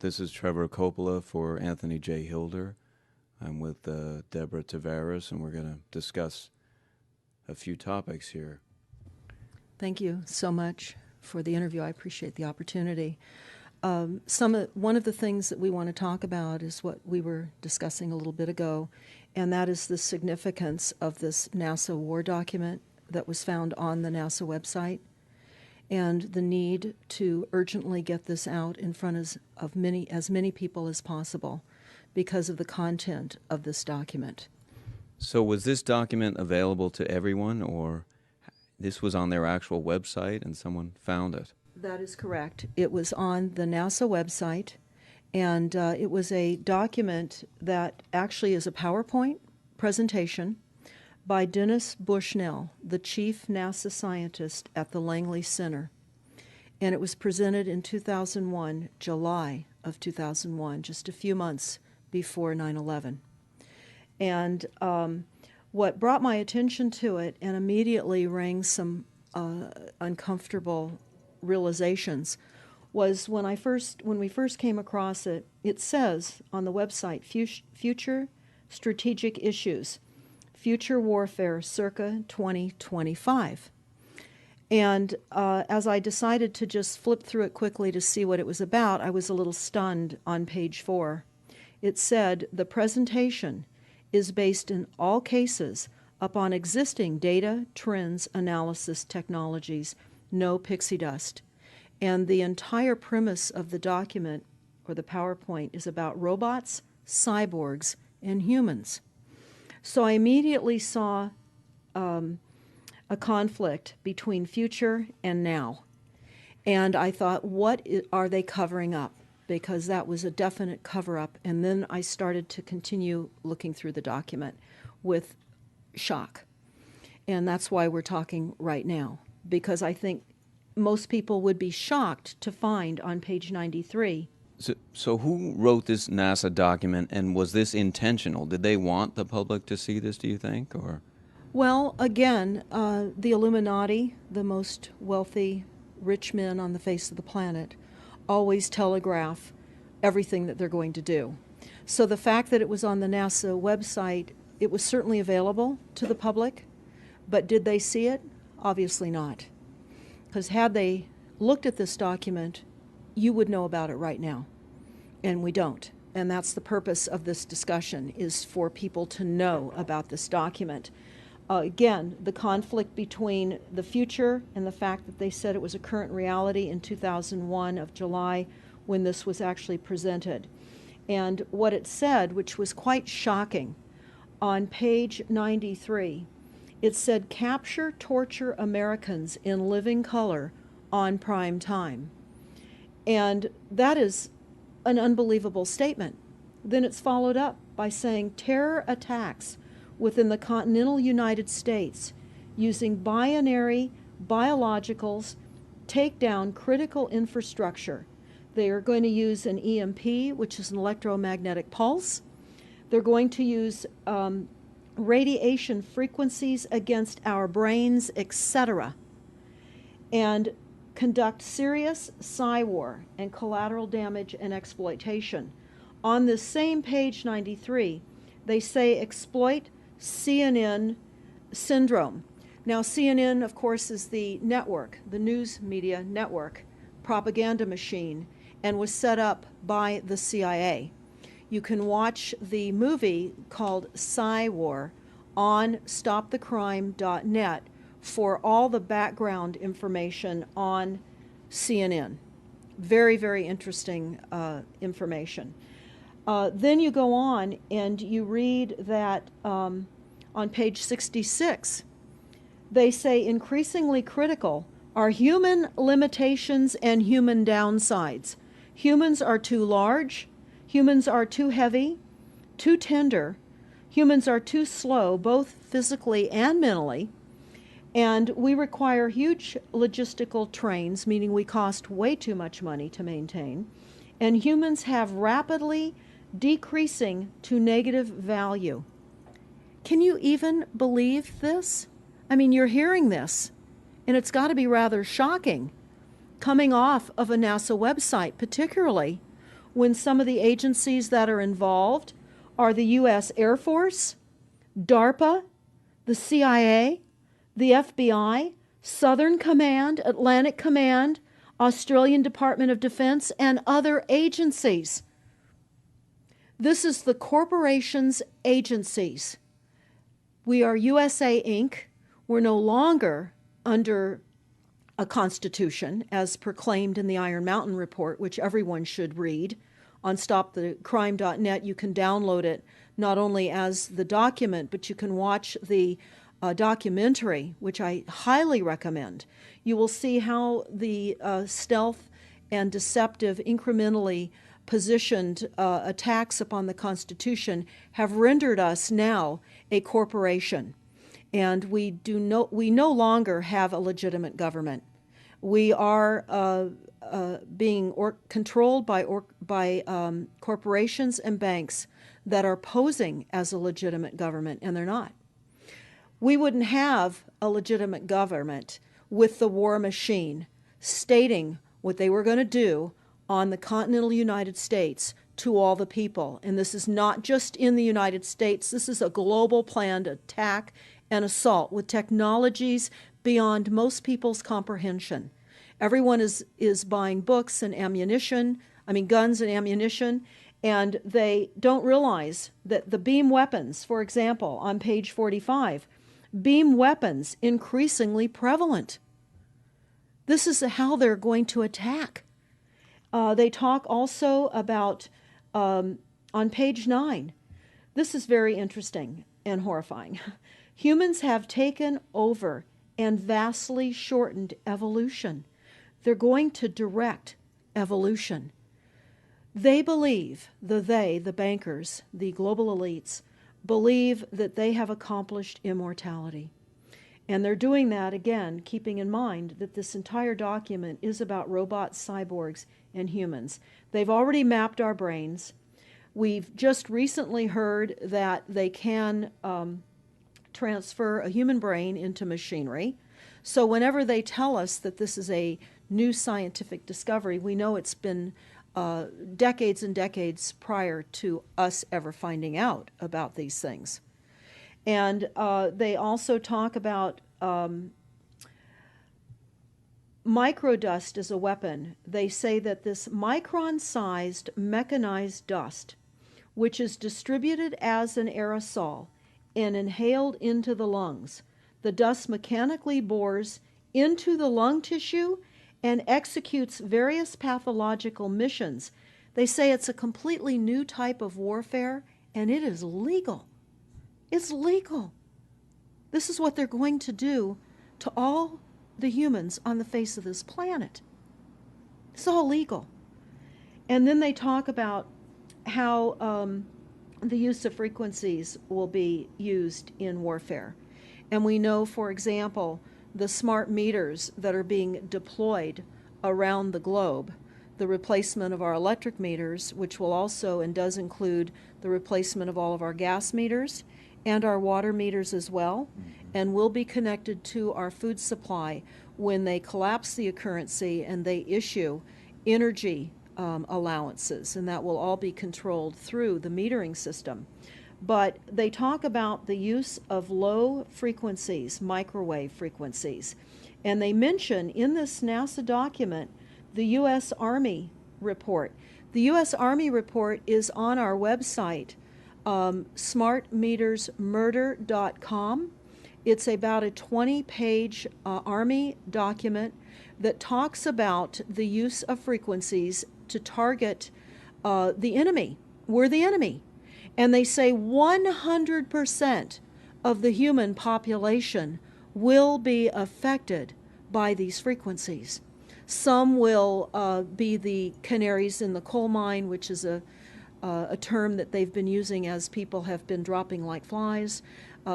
This is Trevor Coppola for Anthony J. Hilder. I'm with Deborah Tavares, and we're going to discuss a few topics here. Thank you so much for the interview. I appreciate the opportunity. One of the things that we want to talk about is what we were discussing a little bit ago, and that is the significance of this NASA war document that was found on the NASA website, and the need to urgently get this out in front of as many people as possible because of the content of this document. So was this document available to everyone, or this was on their actual website and someone found it? That is correct. It was on the NASA website, and it was a document that actually is a PowerPoint presentation by Dennis Bushnell, the chief NASA scientist at the Langley Center. And it was presented in 2001, July of 2001, just a few months before 9/11. And what brought my attention to it and immediately rang some uncomfortable realizations was when we first came across it. It says on the website, Future Strategic Issues, Future Warfare circa 2025. And as I decided to just flip through it quickly to see what it was about, I was a little stunned on page 4. It said, the presentation is based in all cases upon existing data, trends, analysis technologies, no pixie dust. And the entire premise of the document, or the PowerPoint, is about robots, cyborgs, and humans. So I immediately saw a conflict between future and now. And I thought, what are they covering up? Because that was a definite cover-up. And then I started to continue looking through the document with shock. And that's why we're talking right now, because I think most people would be shocked to find on page 93. So who wrote this NASA document, and was this intentional? Did they want the public to see this, do you think? Or? Well, again, the Illuminati, the most wealthy, rich men on the face of the planet, always telegraph everything that they're going to do. So the fact that it was on the NASA website, it was certainly available to the public, but did they see it? Obviously not. Because had they looked at this document, you would know about it right now, and we don't. And that's the purpose of this discussion, is for people to know about this document. Again, the conflict between the future and the fact that they said it was a current reality in 2001 of July when this was actually presented. And what it said, which was quite shocking, on page 93, it said, capture, torture Americans in living color on prime time. And that is an unbelievable statement. Then it's followed up by saying terror attacks within the continental United States using binary biologicals take down critical infrastructure. They are going to use an EMP, which is an electromagnetic pulse. They're going to use radiation frequencies against our brains, etc., and conduct serious psy-war and collateral damage and exploitation. On this same page 93, they say exploit CNN syndrome. Now, CNN, of course, is the network, the news media network, propaganda machine, and was set up by the CIA. You can watch the movie called Psy-War on stopthecrime.net for all the background information on CNN. Very, very interesting information. Then you go on and you read that on page 66, they say increasingly critical are human limitations and human downsides. Humans are too large, humans are too heavy, too tender, humans are too slow, both physically and mentally, and we require huge logistical trains, meaning we cost way too much money to maintain, and humans have rapidly decreasing to negative value. Can you even believe this? I mean, you're hearing this, and it's got to be rather shocking coming off of a NASA website, particularly when some of the agencies that are involved are the U.S. Air Force, DARPA, the CIA, the FBI, Southern Command, Atlantic Command, Australian Department of Defense, and other agencies. This is the corporation's agencies. We are USA Inc. We're no longer under a constitution as proclaimed in the Iron Mountain Report, which everyone should read. On stopthecrime.net, you can download it not only as the document, but you can watch the documentary, which I highly recommend. You will see how the stealth and deceptive, incrementally positioned attacks upon the Constitution have rendered us now a corporation. And we no longer have a legitimate government. We are being controlled by corporations and banks that are posing as a legitimate government, and they're not. We wouldn't have a legitimate government with the war machine stating what they were going to do on the continental United States to all the people. And this is not just in the United States. This is a global planned attack and assault with technologies beyond most people's comprehension. Everyone is buying books and guns and ammunition, and they don't realize that the beam weapons, for example, on page 45, beam weapons increasingly prevalent. This is how they're going to attack. They talk also about, on page 9, this is very interesting and horrifying. Humans have taken over and vastly shortened evolution. They're going to direct evolution. They believe, the bankers, the global elites, believe that they have accomplished immortality. And they're doing that, again, keeping in mind that this entire document is about robots, cyborgs, and humans. They've already mapped our brains. We've just recently heard that they can transfer a human brain into machinery. So whenever they tell us that this is a new scientific discovery, we know it's been decades and decades prior to us ever finding out about these things. And they also talk about microdust as a weapon. They say that this micron-sized mechanized dust, which is distributed as an aerosol and inhaled into the lungs, the dust mechanically bores into the lung tissue and executes various pathological missions. They say it's a completely new type of warfare, and it is legal. It's legal. This is what they're going to do to all the humans on the face of this planet. It's all legal. And then they talk about how the use of frequencies will be used in warfare. And we know, for example, the smart meters that are being deployed around the globe, the replacement of our electric meters, which will also and does include the replacement of all of our gas meters and our water meters as well, and will be connected to our food supply when they collapse the currency and they issue energy allowances, and that will all be controlled through the metering system. But they talk about the use of low frequencies, microwave frequencies. And they mention in this NASA document the U.S. Army report. The U.S. Army report is on our website, smartmetersmurder.com. It's about a 20-page Army document that talks about the use of frequencies to target the enemy. We're the enemy. And they say 100% of the human population will be affected by these frequencies. Some will be the canaries in the coal mine, which is a term that they've been using as people have been dropping like flies.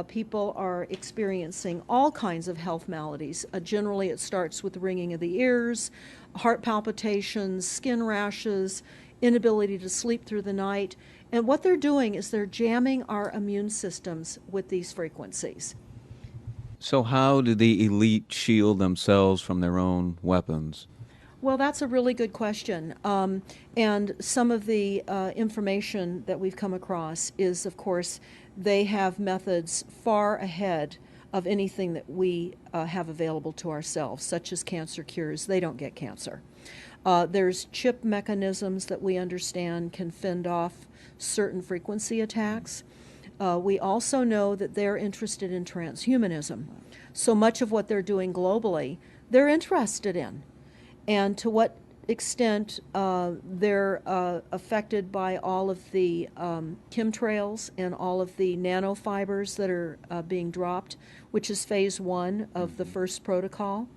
People are experiencing all kinds of health maladies. Generally, it starts with ringing of the ears, heart palpitations, skin rashes, inability to sleep through the night. And what they're doing is they're jamming our immune systems with these frequencies. So how do the elite shield themselves from their own weapons? Well, that's a really good question. And some of the information that we've come across is, of course, they have methods far ahead of anything that we have available to ourselves, such as cancer cures. They don't get cancer. There's chip mechanisms that we understand can fend off certain frequency attacks. We also know that they're interested in transhumanism. So much of what they're doing globally, they're interested in. And to what extent they're affected by all of the chemtrails and all of the nanofibers that are being dropped, which is phase one of the first protocol.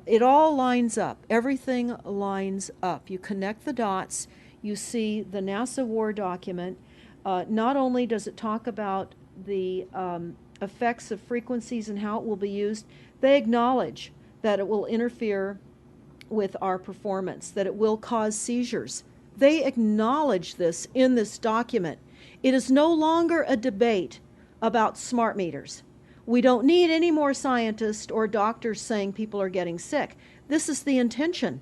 It all lines up. Everything lines up. You connect the dots. You see the NASA war document. Not only does it talk about the effects of frequencies and how it will be used, they acknowledge that it will interfere with our performance, that it will cause seizures. They acknowledge this in this document. It is no longer a debate about smart meters. We don't need any more scientists or doctors saying people are getting sick. This is the intention.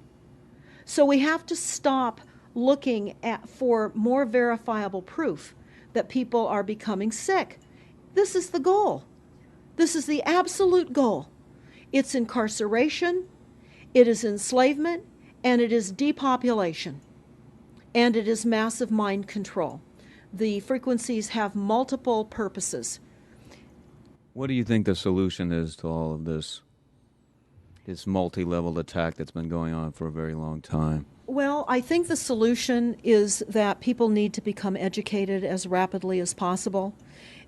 So we have to stop looking for more verifiable proof that people are becoming sick. This is the goal. This is the absolute goal. It's incarceration, it is enslavement, and it is depopulation, and it is massive mind control. The frequencies have multiple purposes. What do you think the solution is to all of this multi-level attack that's been going on for a very long time? Well, I think the solution is that people need to become educated as rapidly as possible.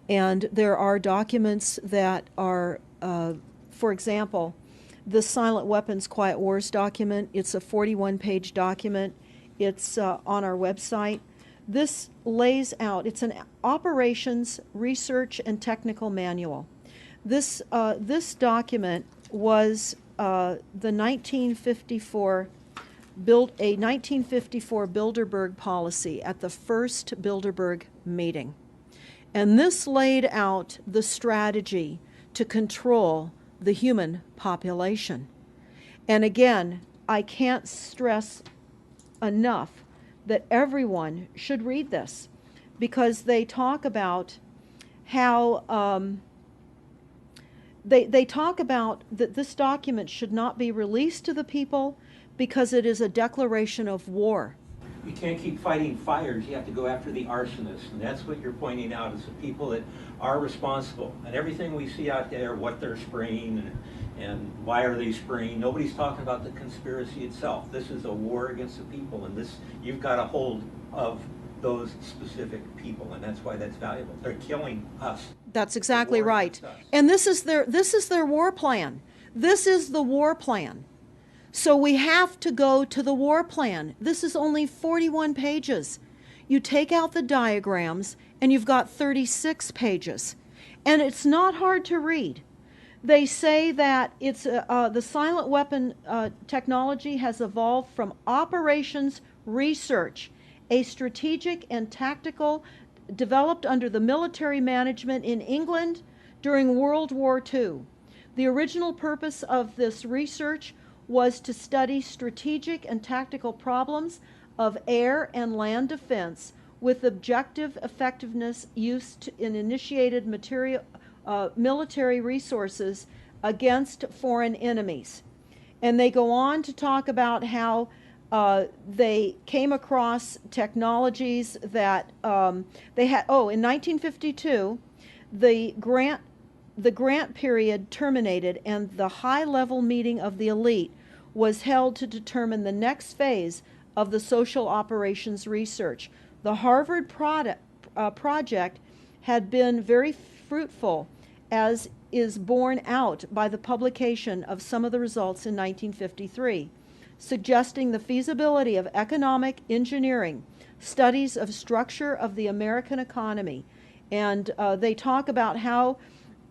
And there are documents that are, for example, the Silent Weapons Quiet Wars document. It's a 41-page document. It's on our website. This lays out, it's an operations, research, and technical manual. This document was the 1954 a 1954 Bilderberg policy at the first Bilderberg meeting. And this laid out the strategy to control the human population. And again, I can't stress enough that everyone should read this, because they talk about how they talk about that this document should not be released to the people because it is a declaration of war. You can't keep fighting fires. You have to go after the arsonists, and that's what you're pointing out, is the people that are responsible. And everything we see out there, what they're spraying and why are they spraying, nobody's talking about the conspiracy itself. This is a war against the people, and this, you've got a hold of those specific people, and that's why that's valuable. They're killing us. That's exactly right. And this is their war plan. This is the war plan. So we have to go to the war plan. This is only 41 pages. You take out the diagrams and you've got 36 pages. And it's not hard to read. They say that it's the silent weapon technology has evolved from operations research, a strategic and tactical developed under the military management in England during World War II. The original purpose of this research was to study strategic and tactical problems of air and land defense with objective effectiveness used in initiated military resources against foreign enemies. And they go on to talk about how they came across technologies that they had. Oh, in 1952, the grant period terminated, and the high-level meeting of the elite was held to determine the next phase of the social operations research. The Harvard project had been very fruitful, as is borne out by the publication of some of the results in 1953, suggesting the feasibility of economic engineering, studies of structure of the American economy. And they talk about how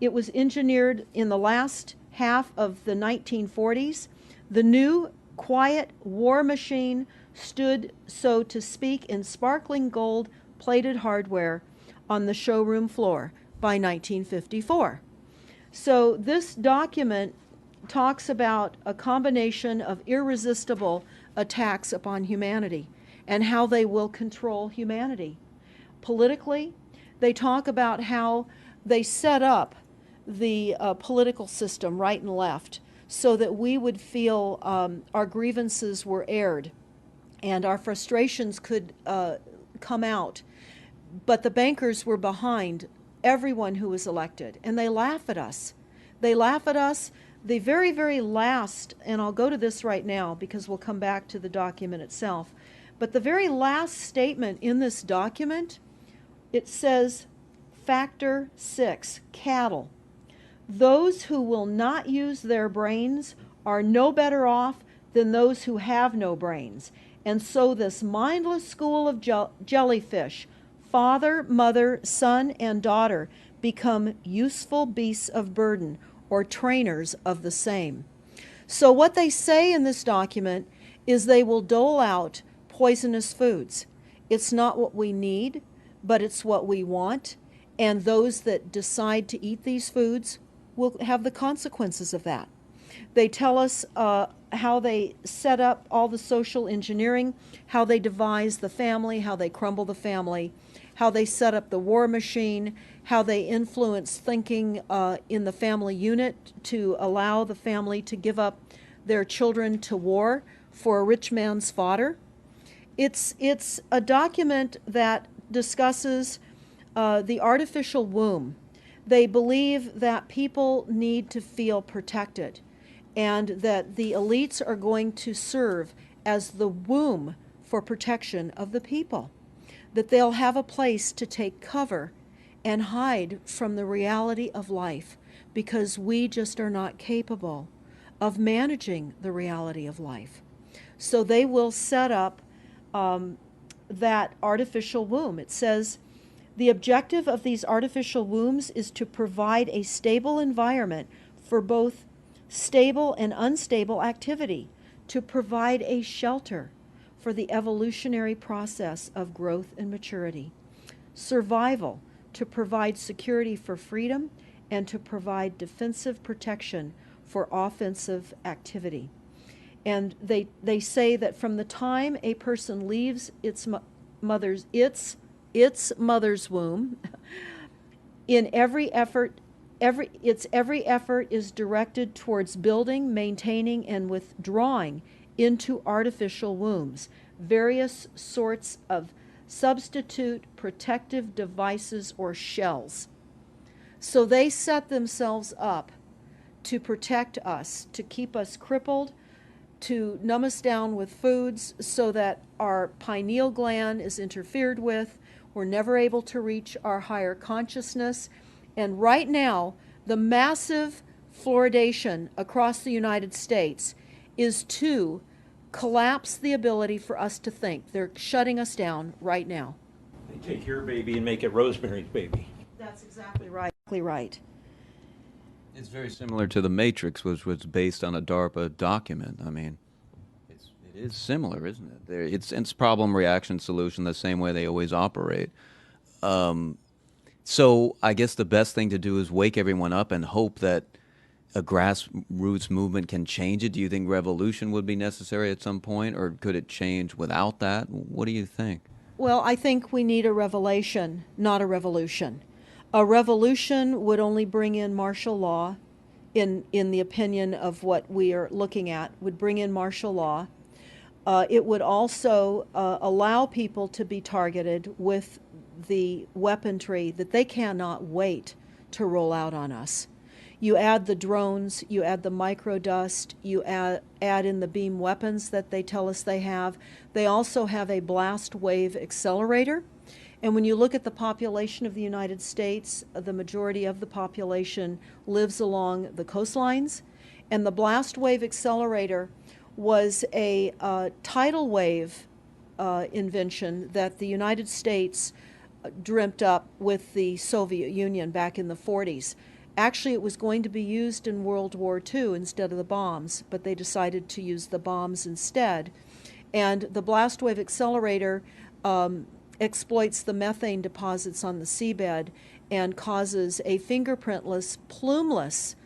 it was engineered in the last half of the 1940s. The new, quiet war machine stood, so to speak, in sparkling gold-plated hardware on the showroom floor by 1954. So this document talks about a combination of irresistible attacks upon humanity and how they will control humanity. Politically, they talk about how they set up the political system, right and left, so that we would feel our grievances were aired and our frustrations could come out. But the bankers were behind everyone who was elected, and they laugh at us. They laugh at us. The very, very last, and I'll go to this right now because we'll come back to the document itself, but the very last statement in this document, it says, Factor 6, cattle. Those who will not use their brains are no better off than those who have no brains. And so this mindless school of jellyfish, father, mother, son, and daughter, become useful beasts of burden, or trainers of the same. So what they say in this document is they will dole out poisonous foods. It's not what we need, but it's what we want. And those that decide to eat these foods will have the consequences of that. They tell us how they set up all the social engineering, how they devise the family, how they crumble the family, how they set up the war machine, how they influence thinking in the family unit to allow the family to give up their children to war for a rich man's fodder. It's a document that discusses the artificial womb. They believe that people need to feel protected and that the elites are going to serve as the womb for protection of the people, that they'll have a place to take cover and hide from the reality of life because we just are not capable of managing the reality of life. So they will set up that artificial womb. It says, the objective of these artificial wombs is to provide a stable environment for both stable and unstable activity, to provide a shelter for the evolutionary process of growth and maturity. Survival, to provide security for freedom, and to provide defensive protection for offensive activity. And they say that from the time a person leaves its mother's womb, in every effort is directed towards building, maintaining, and withdrawing into artificial wombs various sorts of substitute protective devices or shells. So they set themselves up to protect us, to keep us crippled, to numb us down with foods so that our pineal gland is interfered with. We're never able to reach our higher consciousness. And right now, the massive fluoridation across the United States is to collapse the ability for us to think. They're shutting us down right now. They take your baby and make it Rosemary's Baby. That's exactly right. Right. It's very similar to The Matrix, which was based on a DARPA document. I mean, it is similar, isn't it? It's problem, reaction, solution, the same way they always operate. So I guess the best thing to do is wake everyone up and hope that a grassroots movement can change it. Do you think revolution would be necessary at some point, or could it change without that? What do you think? Well, I think we need a revelation, not a revolution. A revolution would only bring in martial law, in the opinion of what we are looking at, would bring in martial law. It would also allow people to be targeted with the weaponry that they cannot wait to roll out on us. You add the drones, you add the microdust, you add in the beam weapons that they tell us they have. They also have a blast wave accelerator. And when you look at the population of the United States, the majority of the population lives along the coastlines. And the blast wave accelerator was a tidal wave invention that the United States dreamt up with the Soviet Union back in the 40s. Actually, it was going to be used in World War II instead of the bombs, but they decided to use the bombs instead. And the blast wave accelerator exploits the methane deposits on the seabed and causes a fingerprintless, plumeless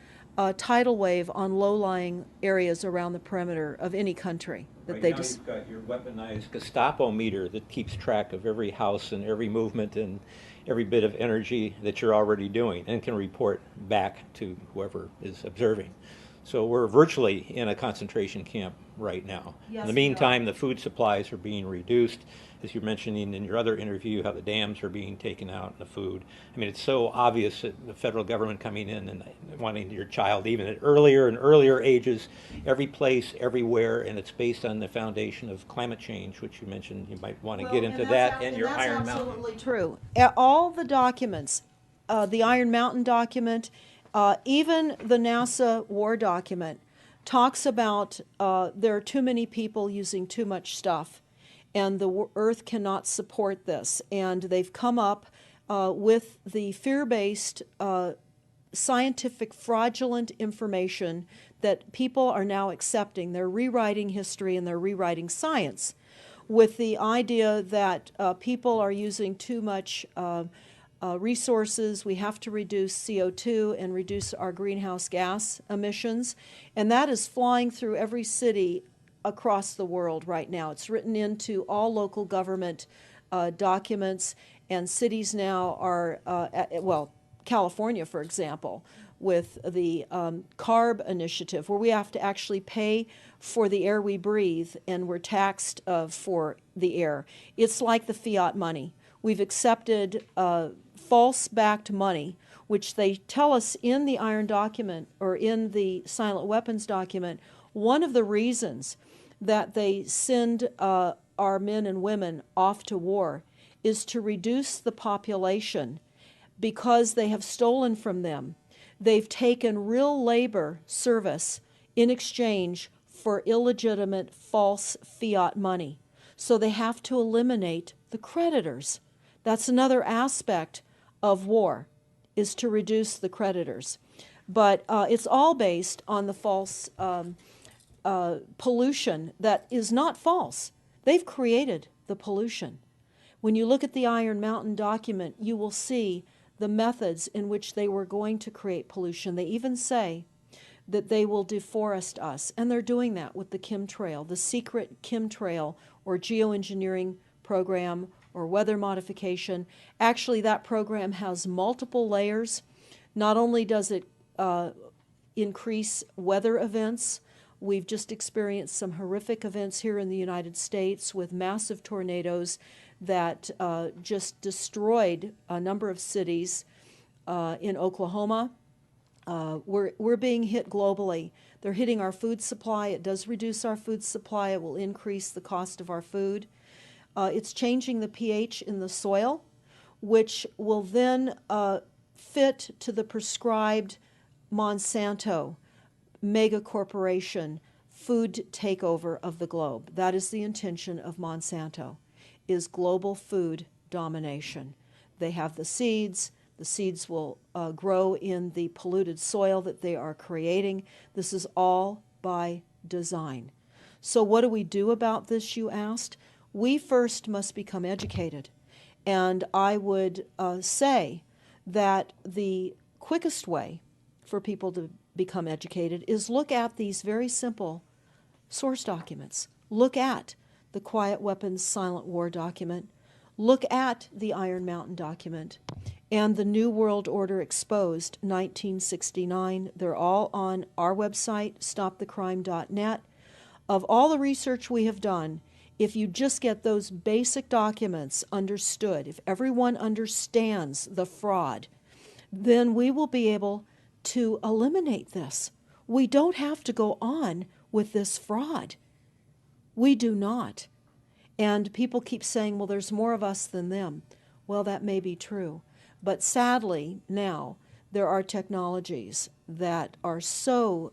tidal wave on low-lying areas around the perimeter of any country that Right they now, just. you've got your weaponized Gestapo meter that keeps track of every house and every movement and every bit of energy that you're already doing and can report back to whoever is observing. So we're virtually in a concentration camp right now. Yes, In the we are. meantime, the food supplies are being reduced. As you're mentioning in your other interview, how the dams are being taken out and the food. I mean, it's so obvious that the federal government coming in and wanting your child even at earlier and earlier ages, every place, everywhere, and it's based on the foundation of climate change, which you mentioned. You might want to get into that and your Iron Mountain. Absolutely true. All the documents, the Iron Mountain document, even the NASA war document, talks about there are too many people using too much stuff, and the Earth cannot support this. And they've come up with the fear-based scientific fraudulent information that people are now accepting. They're rewriting history and they're rewriting science with the idea that people are using too much resources. We have to reduce CO2 and reduce our greenhouse gas emissions. And that is flying through every city across the world right now. It's written into all local government documents, and cities now are, well, California, for example, with the CARB initiative, where we have to actually pay for the air we breathe, and we're taxed for the air. It's like the fiat money. We've accepted false-backed money, which they tell us in the Iron document, or in the Silent Weapons document, one of the reasons that they send our men and women off to war is to reduce the population because they have stolen from them. They've taken real labor service in exchange for illegitimate false fiat money. So they have to eliminate the creditors. That's another aspect of war, is to reduce the creditors. But it's all based on the false pollution that is not false. They've created the pollution. When you look at the Iron Mountain document, you will see the methods in which they were going to create pollution. They even say that they will deforest us, and they're doing that with the chemtrail, the secret chemtrail or geoengineering program or weather modification. Actually, that program has multiple layers. Not only does it increase weather events, we've just experienced some horrific events here in the United States with massive tornadoes that just destroyed a number of cities in Oklahoma. We're being hit globally. They're hitting our food supply. It does reduce our food supply. It will increase the cost of our food. It's changing the pH in the soil, which will then fit to the prescribed Monsanto mega corporation food takeover of the globe. That is the intention of Monsanto, is global food domination. They have the seeds. The seeds will grow in the polluted soil that they are creating. This is all by design. So what do we do about this, you asked? We first must become educated. And I would say that the quickest way for people to become educated is look at these very simple source documents. Look at the Quiet Weapons Silent War document. Look at the Iron Mountain document and the New World Order Exposed 1969. They're all on our website, stopthecrime.net. Of all the research we have done, if you just get those basic documents understood, if everyone understands the fraud, then we will be able to eliminate this. We don't have to go on with this fraud. We do not. And people keep saying, well, there's more of us than them. Well, that may be true. But sadly, now, there are technologies that are so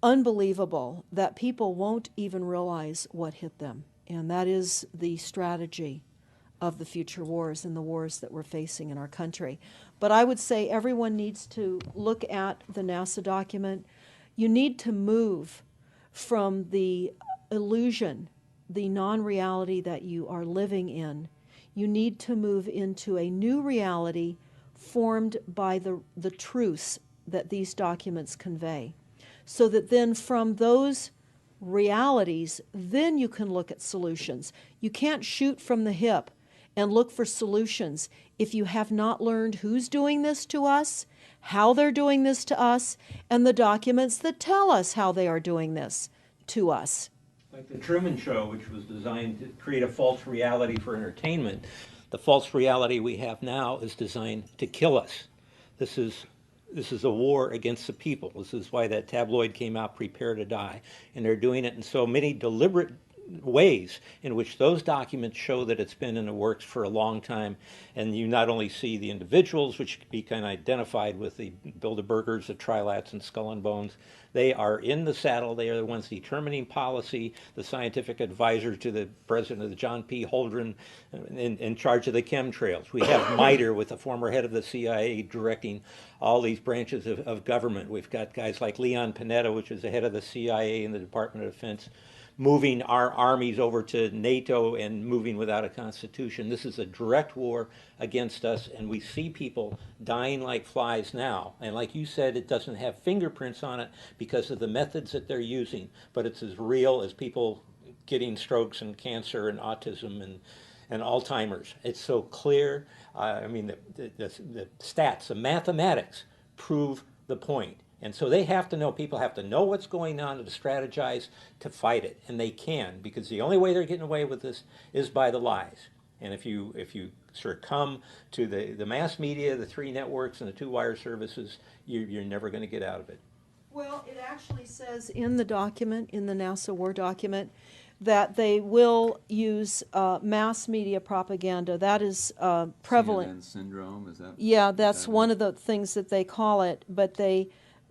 unbelievable that people won't even realize what hit them. And that is the strategy of the future wars and the wars that we're facing in our country. But I would say everyone needs to look at the NASA document. You need to move from the illusion, the non-reality that you are living in. You need to move into a new reality formed by the truths that these documents convey. So that then from those realities, then you can look at solutions. You can't shoot from the hip and look for solutions if you have not learned who's doing this to us, how they're doing this to us, and the documents that tell us how they are doing this to us. Like the Truman Show, which was designed to create a false reality for entertainment, the false reality we have now is designed to kill us. This is a war against the people. This is why that tabloid came out, Prepare to Die. And they're doing it in so many deliberate ways in which those documents show that it's been in the works for a long time. And you not only see the individuals, which can be kind of identified with the Bilderbergers, the Trilats, and Skull and Bones. They are in the saddle. They are the ones determining policy, the scientific advisors to the president of the John P. Holdren in charge of the chemtrails. We have MITRE with the former head of the CIA directing all these branches of government. We've got guys like Leon Panetta, which is the head of the CIA and the Department of Defense, moving our armies over to NATO and moving without a constitution. This is a direct war against us, and we see people dying like flies now. And like you said, it doesn't have fingerprints on it because of the methods that they're using, but it's as real as people getting strokes and cancer and autism and Alzheimer's. It's so clear. I mean, the stats, the mathematics prove the point. And so they have to know, people have to know what's going on to strategize to fight it. And they can, because the only way they're getting away with this is by the lies. And if you succumb to the mass media, the three networks, and the two wire services, you're never going to get out of it. Well, it actually says in the document, in the NASA War document, that they will use mass media propaganda. That is prevalent. CNN syndrome, is that? Yeah, that's one of the things that they call it, but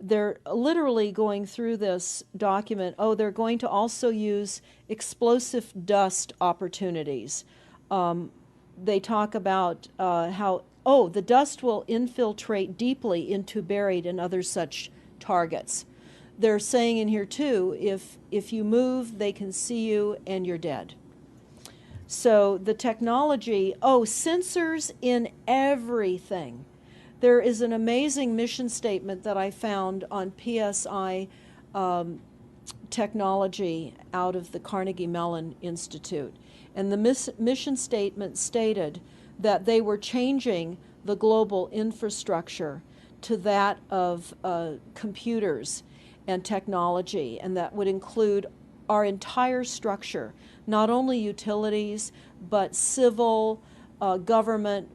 they're literally going through this document. Oh, they're going to also use explosive dust opportunities. They talk about how, the dust will infiltrate deeply into buried and other such targets. They're saying in here too, if you move, they can see you and you're dead. So the technology, sensors in everything. There is an amazing mission statement that I found on PSI technology out of the Carnegie Mellon Institute. And the mission statement stated that they were changing the global infrastructure to that of computers and technology, and that would include our entire structure, not only utilities, but civil, government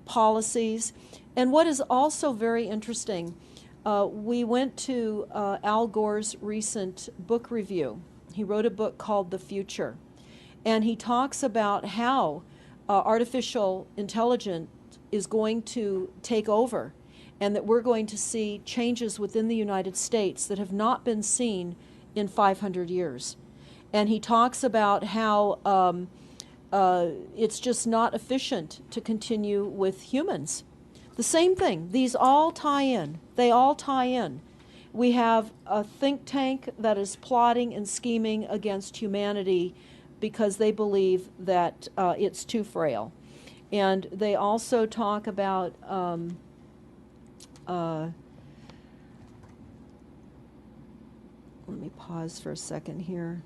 policies. And what is also very interesting, we went to Al Gore's recent book review. He wrote a book called The Future, and he talks about how artificial intelligence is going to take over, and that we're going to see changes within the United States that have not been seen in 500 years. And he talks about how it's just not efficient to continue with humans. The same thing. These all tie in. They all tie in. We have a think tank that is plotting and scheming against humanity because they believe that it's too frail. And they also talk about let me pause for a second here.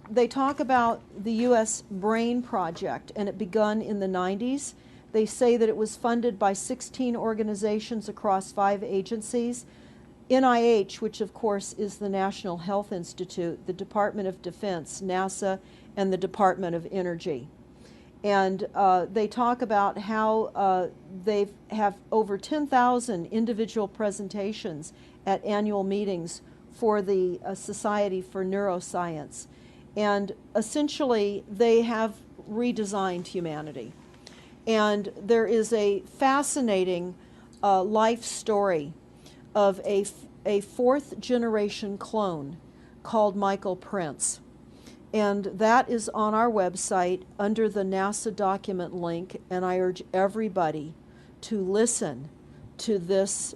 They talk about the U.S. Brain Project, and it begun in the 90s. They say that it was funded by 16 organizations across 5 agencies. NIH, which of course is the National Health Institute, the Department of Defense, NASA, and the Department of Energy. And they talk about how they have over 10,000 individual presentations at annual meetings for the Society for Neuroscience. And essentially, they have redesigned humanity. And there is a fascinating life story of a 4th generation clone called Michael Prince. And that is on our website under the NASA document link, and I urge everybody to listen to this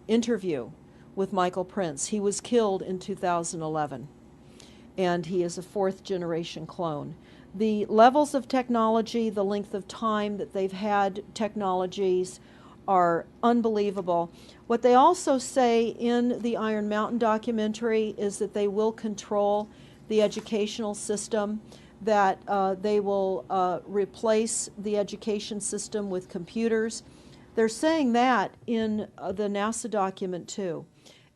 interview with Michael Prince. He was killed in 2011, and he is a 4th generation clone. The levels of technology, the length of time that they've had technologies are unbelievable. What they also say in the Iron Mountain documentary is that they will control the educational system, that they will replace the education system with computers. They're saying that in the NASA document too.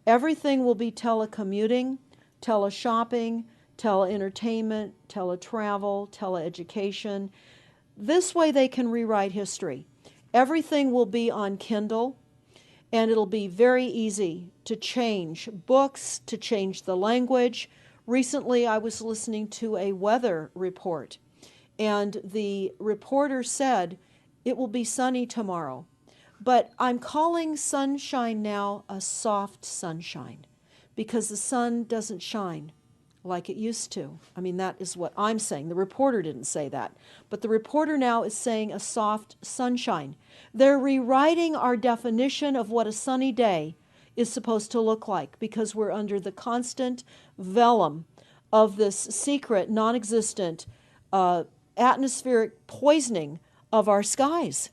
Everything will be telecommuting, teleshopping, teleentertainment, teletravel, teleeducation. This way they can rewrite history. Everything will be on Kindle, and it'll be very easy to change books, to change the language. Recently, I was listening to a weather report, and the reporter said, it will be sunny tomorrow. But I'm calling sunshine now a soft sunshine because the sun doesn't shine like it used to. I mean, that is what I'm saying. The reporter didn't say that. But the reporter now is saying a soft sunshine. They're rewriting our definition of what a sunny day is supposed to look like because we're under the constant vellum of this secret, non-existent atmospheric poisoning of our skies.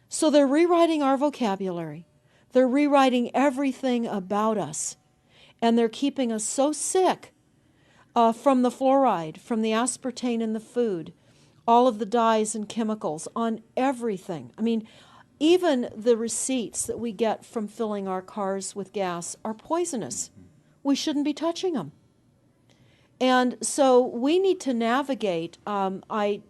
So they're rewriting our vocabulary. They're rewriting everything about us. And they're keeping us so sick from the fluoride, from the aspartame in the food, all of the dyes and chemicals on everything. I mean, even the receipts that we get from filling our cars with gas are poisonous. We shouldn't be touching them. And so we need to navigate. I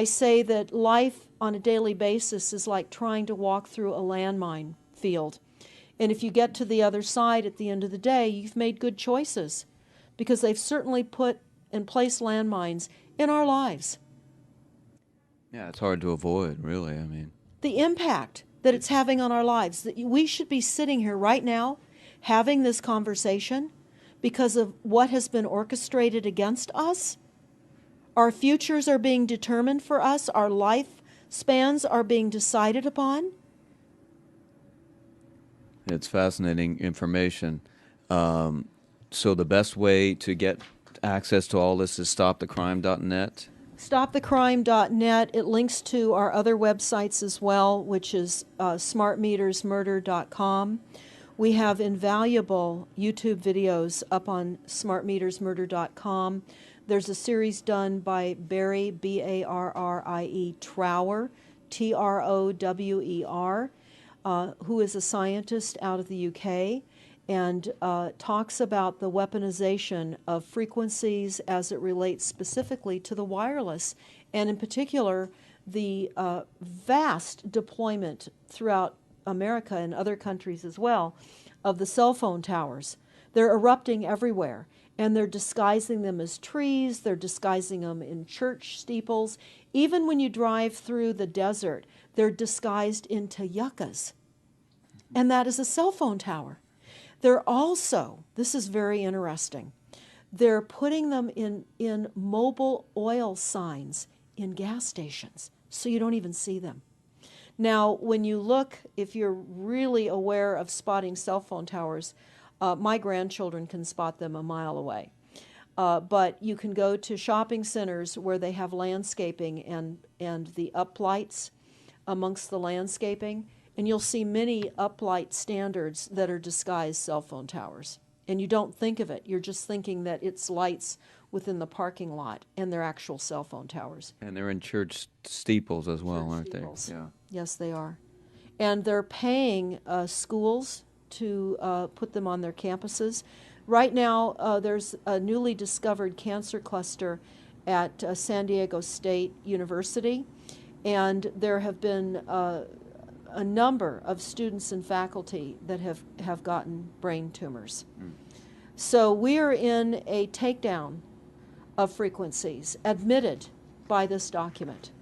say that life on a daily basis is like trying to walk through a landmine field. And if you get to the other side at the end of the day, you've made good choices because they've certainly put and placed landmines in our lives. Yeah, it's hard to avoid, really. I mean, The impact that it's having on our lives, that we should be sitting here right now having this conversation because of what has been orchestrated against us. Our futures are being determined for us. Our life spans are being decided upon. it's fascinating information. So the best way to get access to all this is stopthecrime.net. StopTheCrime.net. It links to our other websites as well, which is smartmetersmurder.com. We have invaluable YouTube videos up on smartmetersmurder.com. There's a series done by Barry, B-A-R-R-I-E, Trower, T-R-O-W-E-R, who is a scientist out of the UK, and talks about the weaponization of frequencies as it relates specifically to the wireless, and in particular, the vast deployment throughout America and other countries as well of the cell phone towers. They're erupting everywhere, and they're disguising them as trees, they're disguising them in church steeples. Even when you drive through the desert, they're disguised into yuccas, and that is a cell phone tower. They're also, this is very interesting, they're putting them in mobile oil signs in gas stations, so you don't even see them. Now, when you look, if you're really aware of spotting cell phone towers, my grandchildren can spot them a mile away. But you can go to shopping centers where they have landscaping and the uplights amongst the landscaping, and you'll see many uplight standards that are disguised cell phone towers. And you don't think of it. You're just thinking that it's lights within the parking lot, and they're actual cell phone towers. And they're in church steeples as well, aren't Steeples. they? Yeah. Yes, they are. And they're paying schools to put them on their campuses. Right now, there's a newly discovered cancer cluster at San Diego State University, and there have been a number of students and faculty that have gotten brain tumors. So we are in a takedown of frequencies admitted by this document.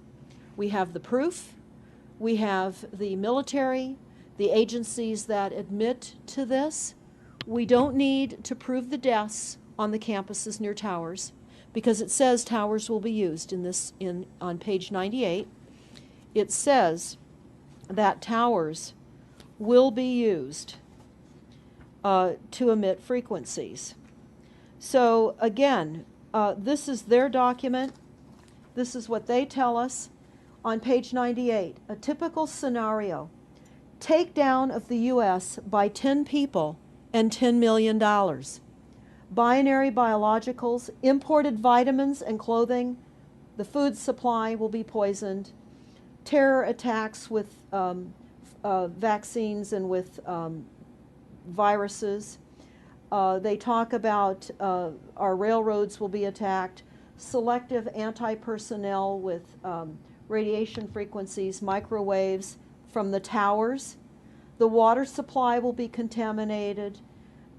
We have the proof, we have the military, the agencies that admit to this. We don't need to prove the deaths on the campuses near towers because it says towers will be used on page 98. It says that towers will be used to emit frequencies. So again, this is their document. This is what they tell us on page 98. A typical scenario: takedown of the U.S. by 10 people and $10 million. Binary biologicals, imported vitamins and clothing, the food supply will be poisoned. Terror attacks with vaccines and with viruses. They talk about our railroads will be attacked. Selective anti-personnel with radiation frequencies, microwaves from the towers. The water supply will be contaminated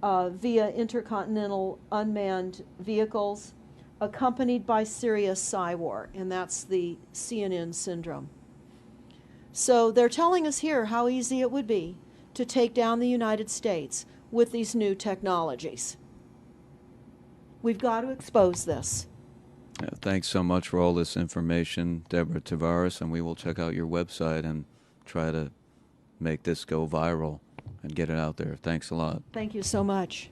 via intercontinental unmanned vehicles, accompanied by serious psy-war, and that's the CNN syndrome. So they're telling us here how easy it would be to take down the United States with these new technologies. We've got to expose this. Thanks so much for all this information, Deborah Tavares, and we will check out your website and try to make this go viral and get it out there. Thanks a lot. Thank you so much.